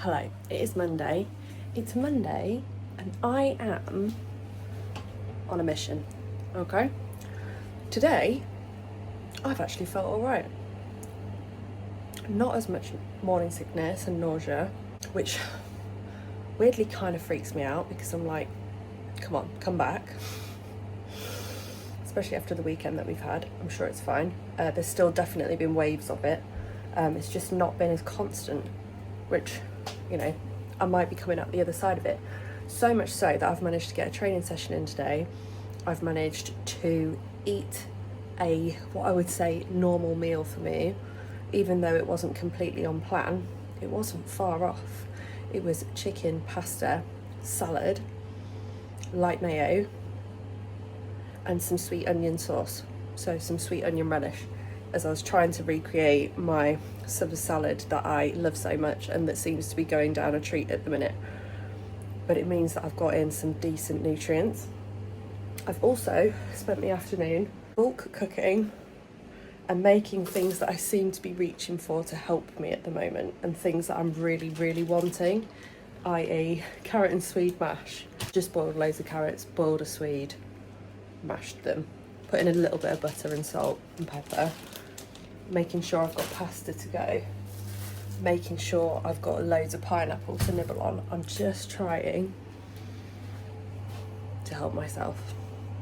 Hello, it is Monday. It's Monday and I am on a mission, okay? Today, I've actually felt alright. Not as much morning sickness and nausea, which weirdly kind of freaks me out because I'm like, come on, come back. Especially after the weekend that we've had. I'm sure it's fine. There's still definitely been waves of it. It's just not been as constant, which, you know, I might be coming out the other side of it. So much so that I've managed to get a training session in today. I've managed to eat what I would say normal meal for me, even though it wasn't completely on plan. It wasn't far off. It was chicken, pasta, salad, light mayo, and some sweet onion sauce. So some sweet onion relish, as I was trying to recreate my summer salad that I love so much and that seems to be going down a treat at the minute. But it means that I've got in some decent nutrients. I've also spent the afternoon bulk cooking and making things that I seem to be reaching for to help me at the moment, and things that I'm really, really wanting, i.e. carrot and swede mash. Just boiled loads of carrots, boiled a swede, mashed them, put in a little bit of butter and salt and pepper, making sure I've got pasta to go, making sure I've got loads of pineapple to nibble on. I'm just trying to help myself.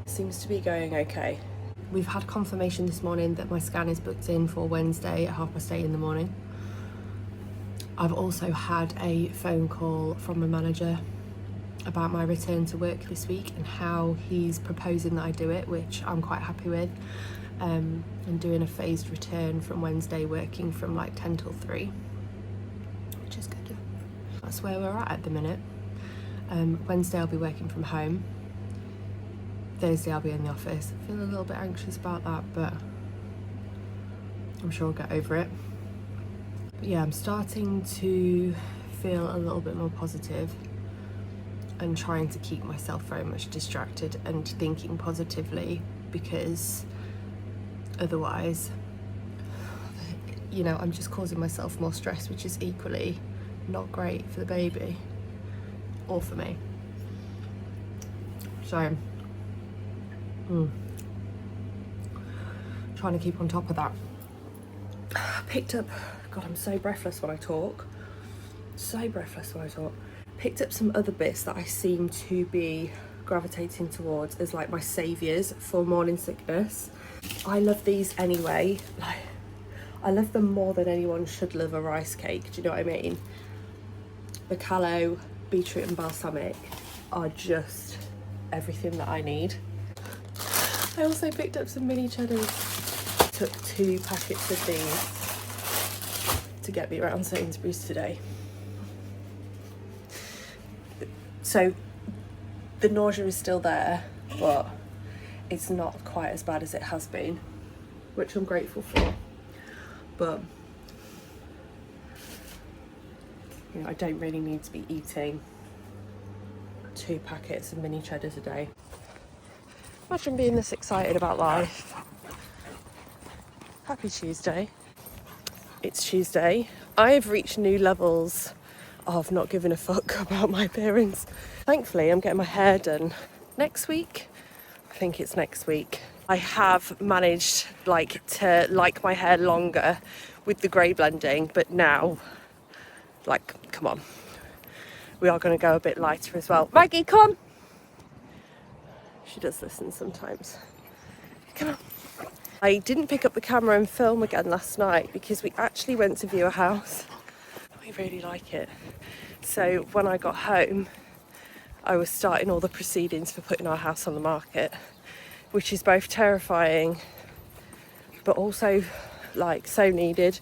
It seems to be going okay. We've had confirmation this morning that my scan is booked in for Wednesday at 8:30 in the morning. I've also had a phone call from my manager about my return to work this week and how he's proposing that I do it, which I'm quite happy with. And doing a phased return from Wednesday, working from like 10 till 3, which is good. That's where we're at the minute. Wednesday I'll be working from home. Thursday I'll be in the office. I feel a little bit anxious about that, but I'm sure I'll get over it. But yeah, I'm starting to feel a little bit more positive and trying to keep myself very much distracted and thinking positively, because otherwise, you know, I'm just causing myself more stress, which is equally not great for the baby or for me. So trying to keep on top of that. Picked up, God, I'm so breathless when I talk. Picked up some other bits that I seem to be gravitating towards as like my saviours for morning sickness. I love these anyway. Like, I love them more than anyone should love a rice cake. Do you know what I mean? The callo, beetroot and balsamic are just everything that I need. I also picked up some mini cheddars. Took 2 packets of these to get me around Sainsbury's today. So the nausea is still there, but it's not quite as bad as it has been, which I'm grateful for. But you know, I don't really need to be eating 2 packets of mini cheddars a day. Imagine being this excited about life. Happy Tuesday. It's Tuesday. I have reached new levels of not giving a fuck about my appearance. Thankfully, I'm getting my hair done next week. I think it's next week. I have managed to like my hair longer with the grey blending, but now, like, come on. We are going to go a bit lighter as well. Maggie, come on! She does listen sometimes. Come on. I didn't pick up the camera and film again last night because we actually went to view a house. We really like it. So when I got home, I was starting all the proceedings for putting our house on the market, which is both terrifying, but also like so needed,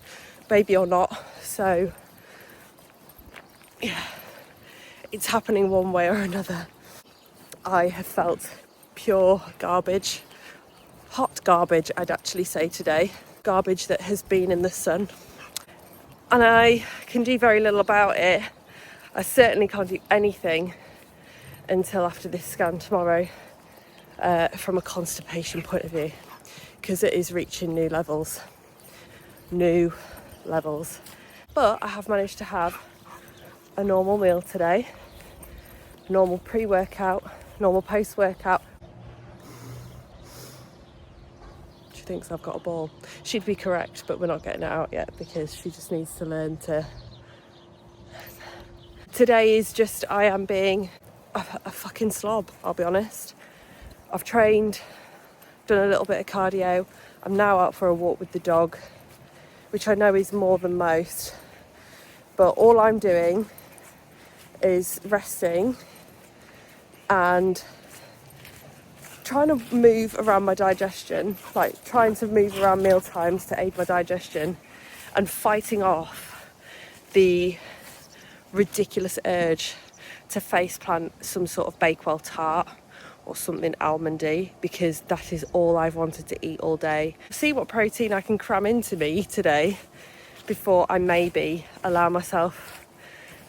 baby or not. So yeah, it's happening one way or another. I have felt pure garbage, hot garbage I'd actually say today, garbage that has been in the sun, and I can do very little about it. I certainly can't do anything until after this scan tomorrow, from a constipation point of view, because it is reaching new levels. But I have managed to have a normal meal today, normal pre-workout, normal post-workout. She thinks I've got a ball. She'd be correct, but we're not getting it out yet because she just needs to learn to... Today is just, I am being a fucking slob, I'll be honest. I've trained, done a little bit of cardio. I'm now out for a walk with the dog, which I know is more than most. But all I'm doing is resting and trying to move around my digestion, like trying to move around meal times to aid my digestion, and fighting off the ridiculous urge to faceplant some sort of Bakewell tart or something almondy, because that is all I've wanted to eat all day. See what protein I can cram into me today before I maybe allow myself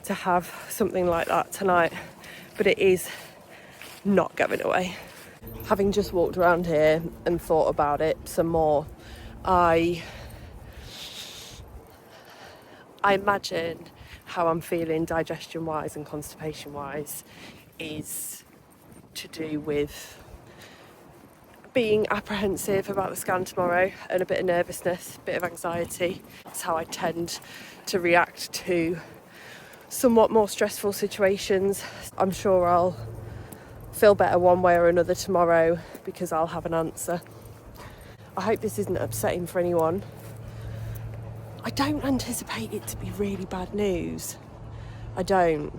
to have something like that tonight, but it is not going away. Having just walked around here and thought about it some more, I imagine how I'm feeling digestion wise and constipation wise is to do with being apprehensive about the scan tomorrow and a bit of nervousness, a bit of anxiety. That's how I tend to react to somewhat more stressful situations. I'm sure I'll feel better one way or another tomorrow because I'll have an answer. I hope this isn't upsetting for anyone. I don't anticipate it to be really bad news. I don't.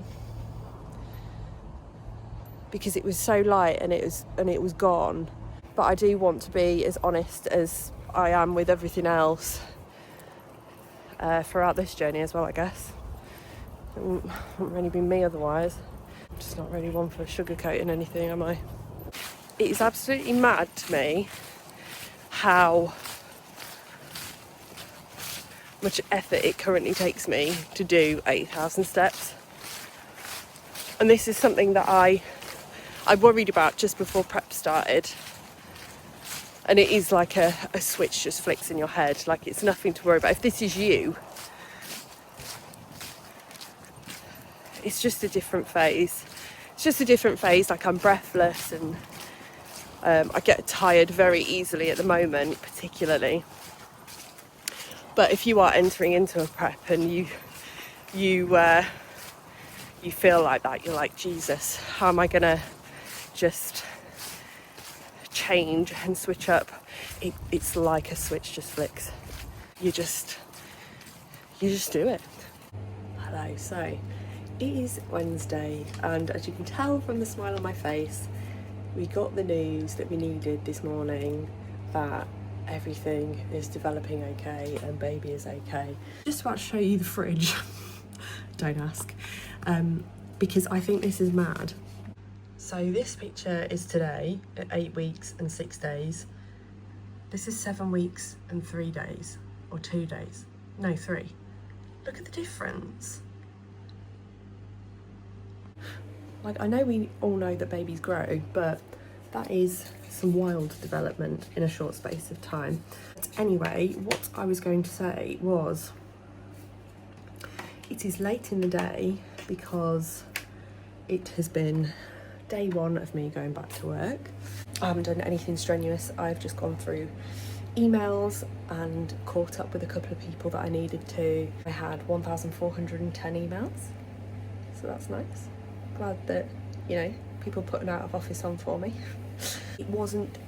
Because it was so light and it was gone. But I do want to be as honest as I am with everything else throughout this journey as well, I guess. It wouldn't really be me otherwise. I'm just not really one for sugarcoating anything, am I? It is absolutely mad to me how much effort it currently takes me to do 8,000 steps. And this is something that I worried about just before prep started. And it is like a switch just flicks in your head. Like, it's nothing to worry about. If this is you, it's just a different phase. It's just a different phase. Like, I'm breathless and I get tired very easily at the moment, particularly. But if you are entering into a prep and you feel like that, you're like, Jesus, how am I gonna just change and switch up? It's like a switch just flicks. You just do it. Hello, so it is Wednesday, and as you can tell from the smile on my face, we got the news that we needed this morning, that everything is developing okay and baby is okay. Just about to show you the fridge. Don't ask. Because I think this is mad. So this picture is today at 8 weeks and 6 days. This is 7 weeks and 3 days, or 2 days. No, 3. Look at the difference. Like, I know we all know that babies grow, but that is some wild development in a short space of time. But anyway, what I was going to say was, it is late in the day because it has been day one of me going back to work. I haven't done anything strenuous. I've just gone through emails and caught up with a couple of people that I needed to. I had 1,410 emails, so that's nice. Glad that, you know, people put an out of office on for me. It wasn't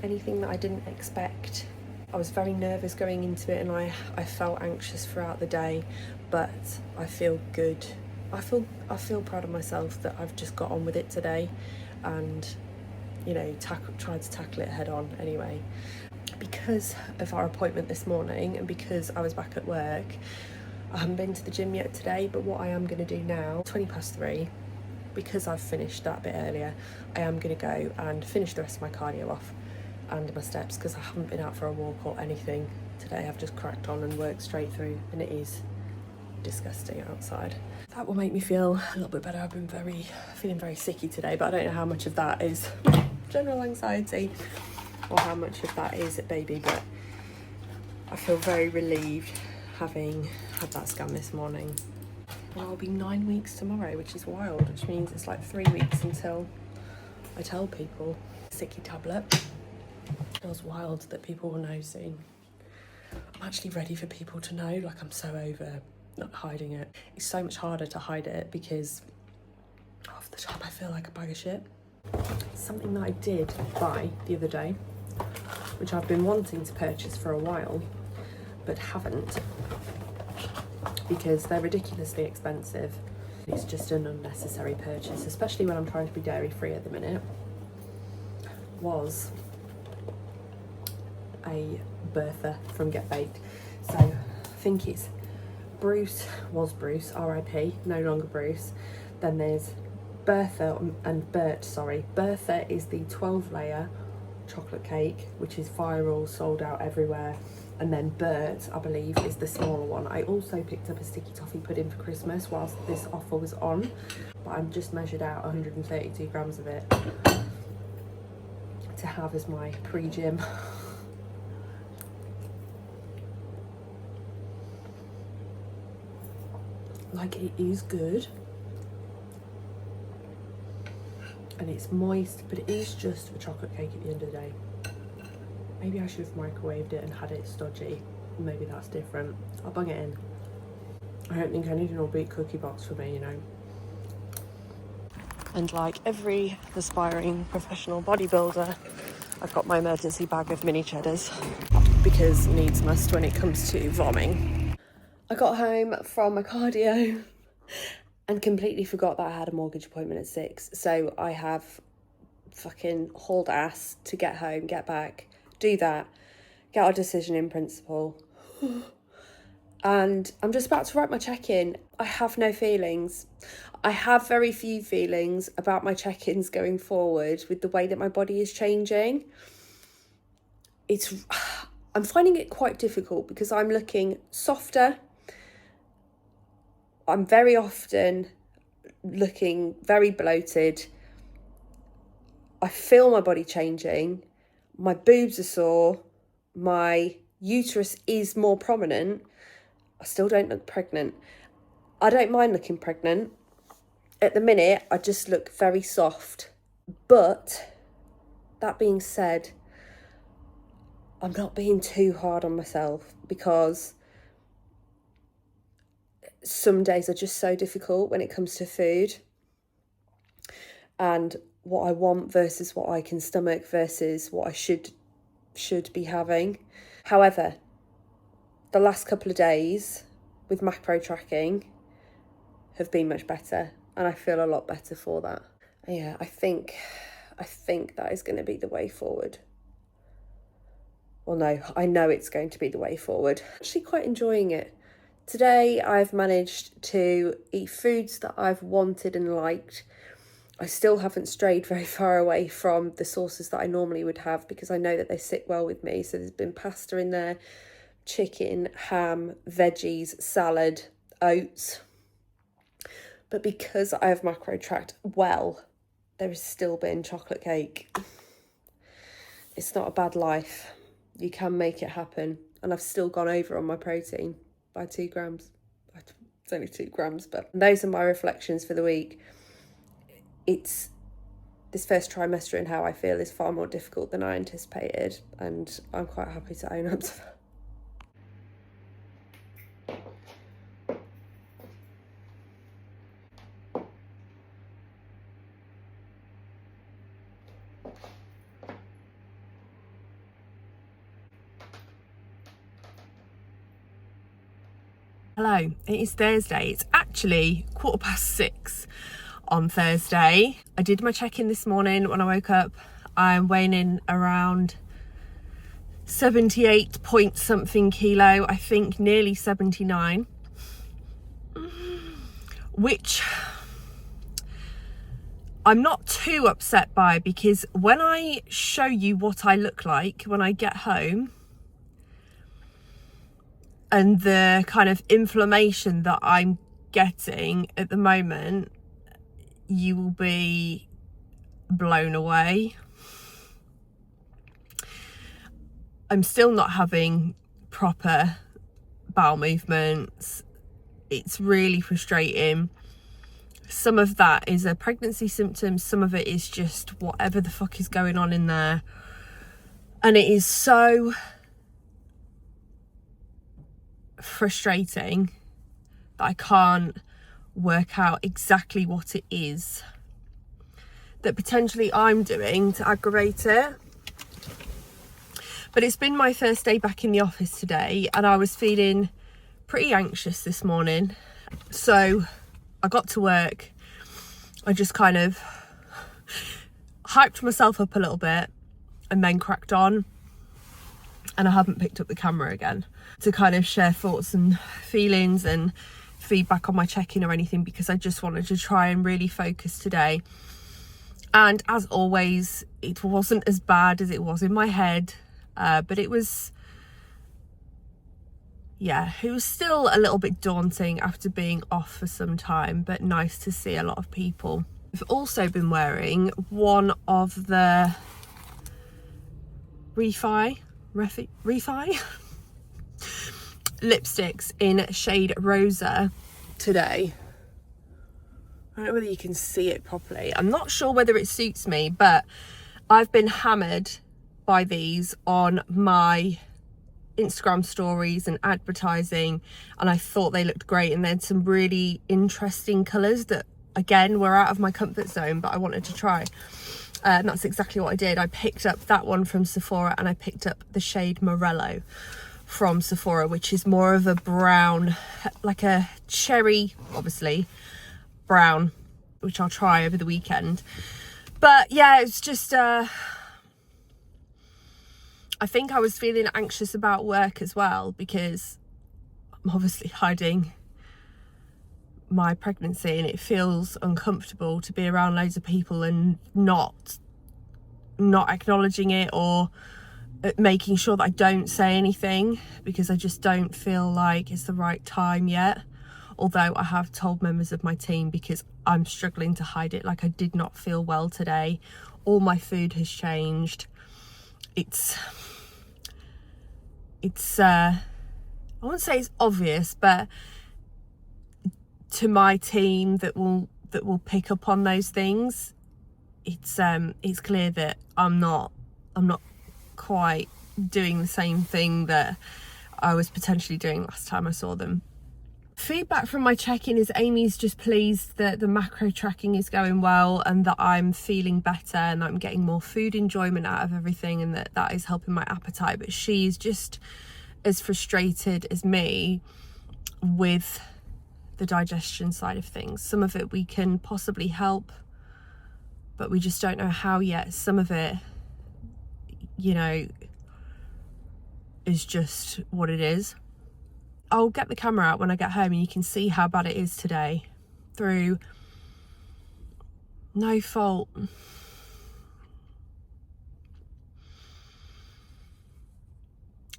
anything that I didn't expect. I was very nervous going into it and I felt anxious throughout the day, but I feel good. I feel proud of myself that I've just got on with it today and, you know, tried to tackle it head on anyway. Because of our appointment this morning and because I was back at work, I haven't been to the gym yet today, but what I am going to do now, 3:20, because I've finished that bit earlier, I am going to go and finish the rest of my cardio off and my steps, because I haven't been out for a walk or anything today. I've just cracked on and worked straight through, and it is disgusting outside. That will make me feel a little bit better. I've been feeling very sicky today, but I don't know how much of that is general anxiety or how much of that is baby, but I feel very relieved having had that scan this morning. Well, I'll be 9 weeks tomorrow, which is wild, which means it's like 3 weeks until I tell people. Sicky tablet. It was wild that people will know soon. I'm actually ready for people to know, like I'm so over not hiding it. It's so much harder to hide it because half the time I feel like a bag of shit. Something that I did buy the other day, which I've been wanting to purchase for a while, but haven't, because they're ridiculously expensive. It's just an unnecessary purchase, especially when I'm trying to be dairy free at the minute, was a Bertha from Get Baked. So I think it's Bruce, RIP, no longer Bruce. Then there's Bertha and Bert, sorry. Bertha is the 12 layer chocolate cake, which is viral, sold out everywhere. And then Bert, I believe, is the smaller one. I also picked up a sticky toffee pudding for Christmas whilst this offer was on, but I'm just measured out 132 grams of it to have as my pre-gym. Like, it is good. And it's moist, but it is just a chocolate cake at the end of the day. Maybe I should have microwaved it and had it stodgy. Maybe that's different. I'll bung it in. I don't think I need an all-beat cookie box for me, you know. And like every aspiring professional bodybuilder, I've got my emergency bag of mini cheddars because needs must when it comes to vomiting. I got home from my cardio and completely forgot that I had a mortgage appointment at 6. So I have fucking hauled ass to get home, get back, do that, get our decision in principle. And I'm just about to write my check-in. I have no feelings. I have very few feelings about my check-ins going forward with the way that my body is changing. I'm finding it quite difficult because I'm looking softer. I'm very often looking very bloated. I feel my body changing. My boobs are sore. My uterus is more prominent. I still don't look pregnant. I don't mind looking pregnant. At the minute, I just look very soft. But that being said, I'm not being too hard on myself because some days are just so difficult when it comes to food and what I want versus what I can stomach versus what I should be having. However, the last couple of days with macro tracking have been much better and I feel a lot better for that. Yeah, I think that is going to be the way forward. Well, no, I know it's going to be the way forward. I'm actually quite enjoying it. Today, I've managed to eat foods that I've wanted and liked. I still haven't strayed very far away from the sauces that I normally would have because I know that they sit well with me. So there's been pasta in there, chicken, ham, veggies, salad, oats. But because I have macro tracked well, there has still been chocolate cake. It's not a bad life. You can make it happen. And I've still gone over on my protein by 2 grams. It's only 2 grams, but those are my reflections for the week. It's this first trimester and how I feel is far more difficult than I anticipated, and I'm quite happy to own up to that. Hello, it is Thursday. It's actually 6:15 on Thursday. I did my check-in this morning when I woke up. I'm weighing in around 78 point something kilo, I think nearly 79, which I'm not too upset by because when I show you what I look like when I get home, and the kind of inflammation that I'm getting at the moment, you will be blown away. I'm still not having proper bowel movements. it's really frustrating. Some of that is a pregnancy symptom, some of it is just whatever the fuck is going on in there, and it is so frustrating that I can't work out exactly what it is that potentially I'm doing to aggravate it. But it's been my first day back in the office today, and I was feeling pretty anxious this morning. So I got to work, I just kind of hyped myself up a little bit and then cracked on, and I haven't picked up the camera again to kind of share thoughts and feelings and feedback on my check-in or anything, because I just wanted to try and really focus today. And as always, it wasn't as bad as it was in my head, but it was still a little bit daunting after being off for some time, but nice to see a lot of people. I've also been wearing one of the Refi lipsticks in shade Rosa today. I don't know whether you can see it properly. I'm not sure whether it suits me, but I've been hammered by these on my Instagram stories and advertising, and I thought they looked great, and they had some really interesting colours that, again, were out of my comfort zone, but I wanted to try. And that's exactly what I did. I picked up that one from Sephora, and I picked up the shade Morello from Sephora, which is more of a brown, like a cherry, obviously, brown, which I'll try over the weekend. But yeah, it's just I think I was feeling anxious about work as well, because I'm obviously hiding my pregnancy, and it feels uncomfortable to be around loads of people and not acknowledging it, or making sure that I don't say anything, because I just don't feel like it's the right time yet. Although I have told members of my team, because I'm struggling to hide it. Like, I did not feel well today. All my food has changed. It's I wouldn't say it's obvious, but to my team that will pick up on those things, it's clear that I'm not quite doing the same thing that I was potentially doing last time I saw them. Feedback from my check-in is Amy's just pleased that the macro tracking is going well, and that I'm feeling better, and that I'm getting more food enjoyment out of everything, and that is helping my appetite. But she's just as frustrated as me with the digestion side of things. Some of it we can possibly help, but we just don't know how yet. Some of it, you know, is just what it is. I'll get the camera out when I get home, and you can see how bad it is today through no fault.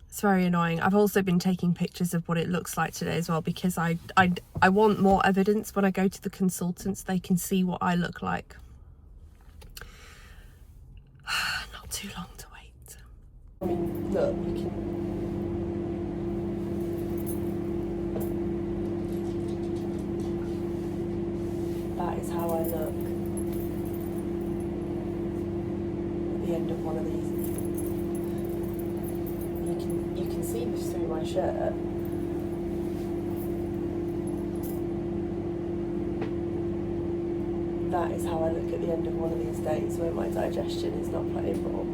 It's very annoying. I've also been taking pictures of what it looks like today as well, because I want more evidence when I go to the consultants. They can see what I look like. Not too long to wait. I mean, look, you can... That is how I look at the end of one of these. You can see this through my shirt. That is how I look at the end of one of these days where my digestion is not playing ball.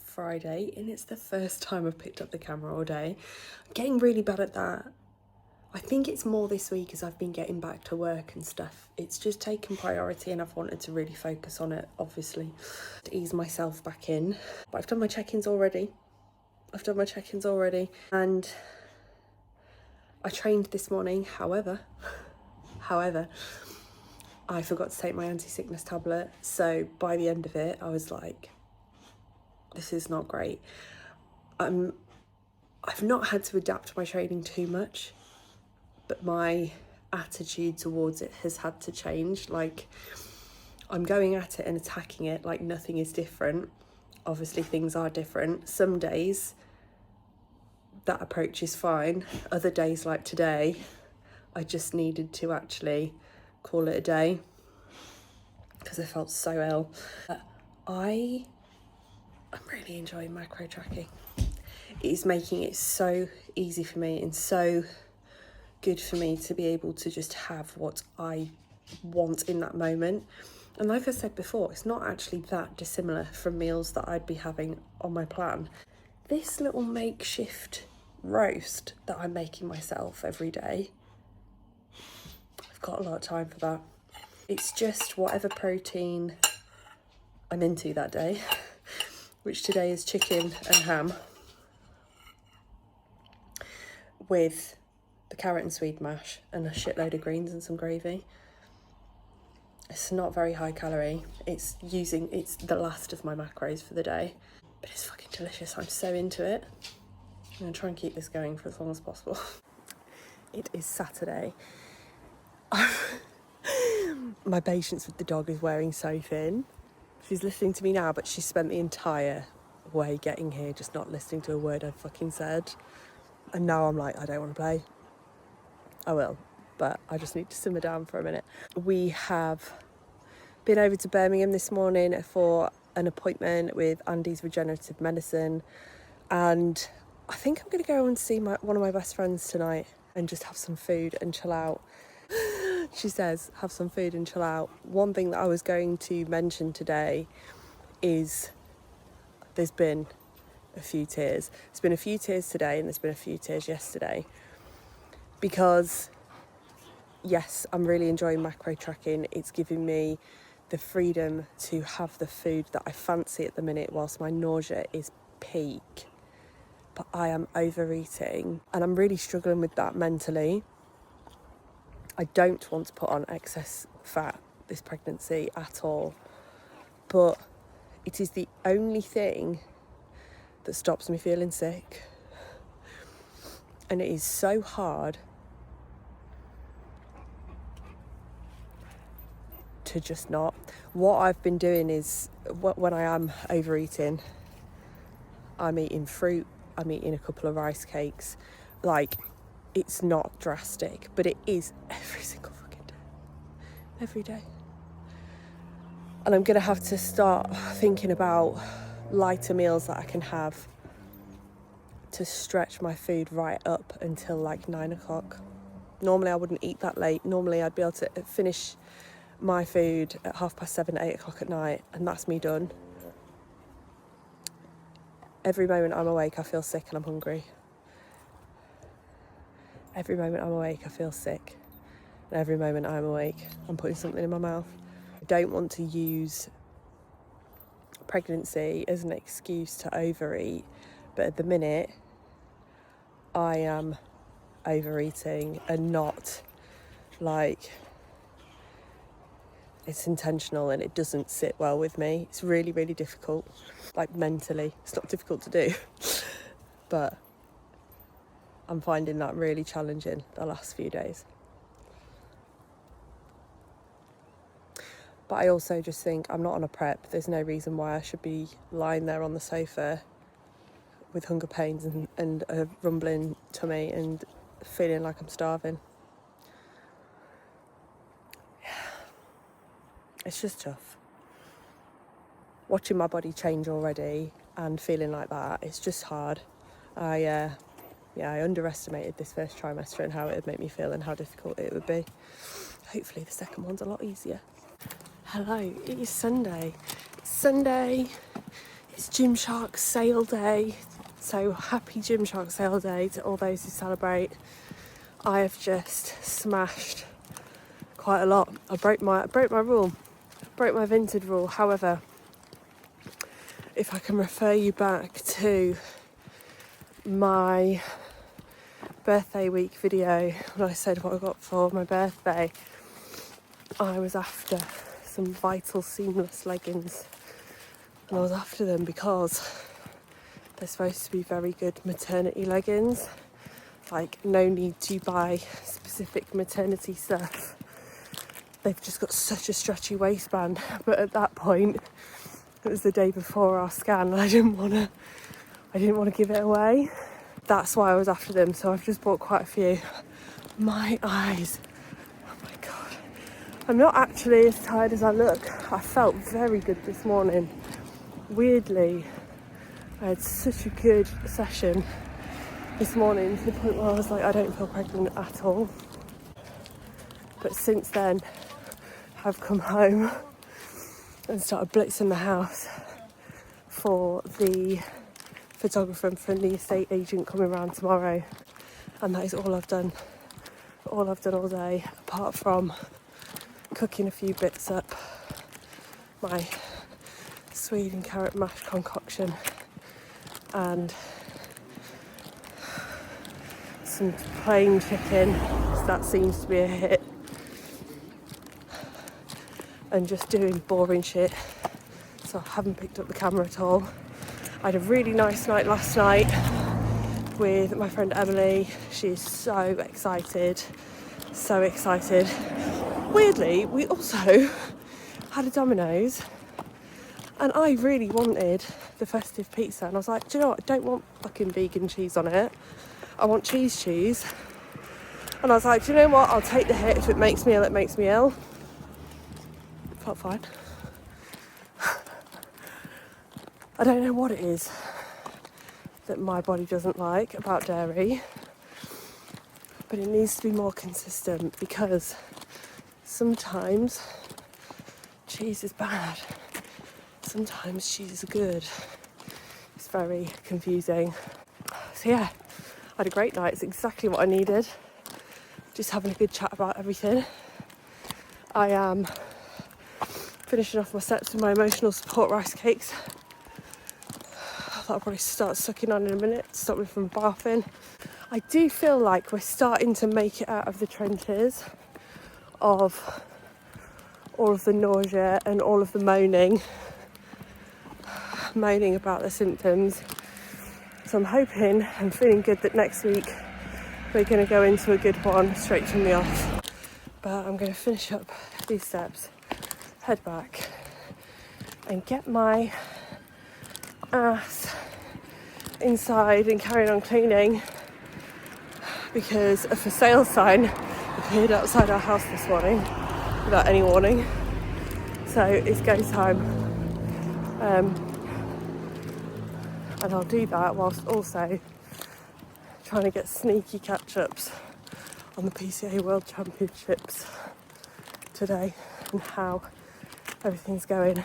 Friday, and it's the first time I've picked up the camera all day. I'm getting really bad at that. I think it's more this week as I've been getting back to work and stuff. It's just taken priority, and I've wanted to really focus on it, obviously, to ease myself back in. But I've done my check-ins already. And I trained this morning. However, I forgot to take my anti-sickness tablet. So by the end of it, I was like, this is not great. I've not had to adapt my training too much, but my attitude towards it has had to change. Like, I'm going at it and attacking it like nothing is different. Obviously things are different. Some days that approach is fine. Other days like today, I just needed to actually call it a day because I felt so ill. I'm really enjoying macro tracking. It is making it so easy for me and so good for me to be able to just have what I want in that moment. And like I said before, it's not actually that dissimilar from meals that I'd be having on my plan. This little makeshift roast that I'm making myself every day, I've got a lot of time for that. It's just whatever protein I'm into that day, which today is chicken and ham, with the carrot and swede mash and a shitload of greens and some gravy. It's not very high calorie. It's the last of my macros for the day, but it's fucking delicious. I'm so into it. I'm gonna try and keep this going for as long as possible. It is Saturday. My patience with the dog is wearing so thin. She's listening to me now, but she spent the entire way getting here just not listening to a word I fucking said. And now I'm like, I don't want to play. I will, but I just need to simmer down for a minute. We have been over to Birmingham this morning for an appointment with Andy's regenerative medicine, and I think I'm going to go and see one of my best friends tonight and just have some food and chill out. She says, have some food and chill out. One thing that I was going to mention today is there's been a few tears. There's been a few tears today and there's been a few tears yesterday. Because, yes, I'm really enjoying macro tracking. It's giving me the freedom to have the food that I fancy at the minute whilst my nausea is peak. But I am overeating and I'm really struggling with that mentally. I don't want to put on excess fat this pregnancy at all. But it is the only thing that stops me feeling sick. And it is so hard to just not. What I've been doing is, when I am overeating, I'm eating fruit, I'm eating a couple of rice cakes. Like, it's not drastic, but it is every single fucking day. Every day. And I'm going to have to start thinking about lighter meals that I can have to stretch my food right up until like 9 o'clock. Normally I wouldn't eat that late. Normally I'd be able to finish my food at 7:30, 8 o'clock at night, and that's me done. Every moment I'm awake, I feel sick and I'm hungry. Every moment I'm awake, I feel sick. And every moment I'm awake, I'm putting something in my mouth. I don't want to use pregnancy as an excuse to overeat, but at the minute, I am overeating and not like it's intentional, and it doesn't sit well with me. It's really, really difficult, like mentally. It's not difficult to do, but I'm finding that really challenging the last few days. But I also just think I'm not on a prep. There's no reason why I should be lying there on the sofa with hunger pains and a rumbling tummy and feeling like I'm starving. It's just tough. Watching my body change already and feeling like that, it's just hard. I underestimated this first trimester and how it would make me feel and how difficult it would be. Hopefully the second one's a lot easier. Hello, it is Sunday. It's Sunday, it's Gymshark sale day. So happy Gymshark sale day to all those who celebrate. I have just smashed quite a lot. I broke my rule. Broke my Vinted rule. However, if I can refer you back to my birthday week video when I said what I got for my birthday, I was after some Vital seamless leggings, and I was after them because they're supposed to be very good maternity leggings. Like, no need to buy specific maternity stuff. they've just got such a stretchy waistband. But at that point, it was the day before our scan, and I didn't want to give it away. That's why I was after them. So I've just bought quite a few. My eyes, oh my god, I'm not actually as tired as I look. I felt very good this morning. Weirdly, I had such a good session this morning to the point where I was like, I don't feel pregnant at all. But since then, I've come home and started blitzing the house for the photographer and from the estate agent coming around tomorrow. And that is all I've done. All I've done all day, apart from cooking a few bits up. My Swede and carrot mash concoction and some plain chicken, so that seems to be a hit. And just doing boring shit, so I haven't picked up the camera at all. I had a really nice night last night with my friend Emily. She's so excited, so excited. Weirdly, we also had a Domino's, and I really wanted the festive pizza, and I was like, do you know what, I don't want fucking vegan cheese on it, I want cheese. And I was like, do you know what, I'll take the hit. If it makes me ill, it makes me ill. Felt fine. I don't know what it is that my body doesn't like about dairy, but it needs to be more consistent, because sometimes cheese is bad, sometimes cheese is good. It's very confusing. So yeah, I had a great night. It's exactly what I needed. Just having a good chat about everything. I am finishing off my steps with my emotional support rice cakes. I'll probably start sucking on in a minute to stop me from barfing. I do feel like we're starting to make it out of the trenches of all of the nausea and all of the moaning about the symptoms. So I'm hoping and feeling good that next week we're going to go into a good one straight from the off. But I'm going to finish up these steps, head back and get my ass inside and carry on cleaning, because a for sale sign appeared outside our house this morning without any warning. So it's go time. And I'll do that whilst also trying to get sneaky catch-ups on the PCA World Championships today and how everything's going.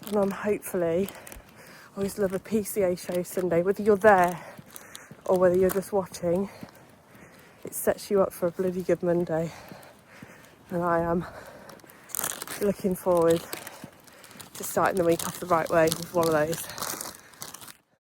And I'm hopefully, I always love a PCA show Sunday, whether you're there or whether you're just watching, it sets you up for a bloody good Monday. And I am looking forward to starting the week off the right way with one of those.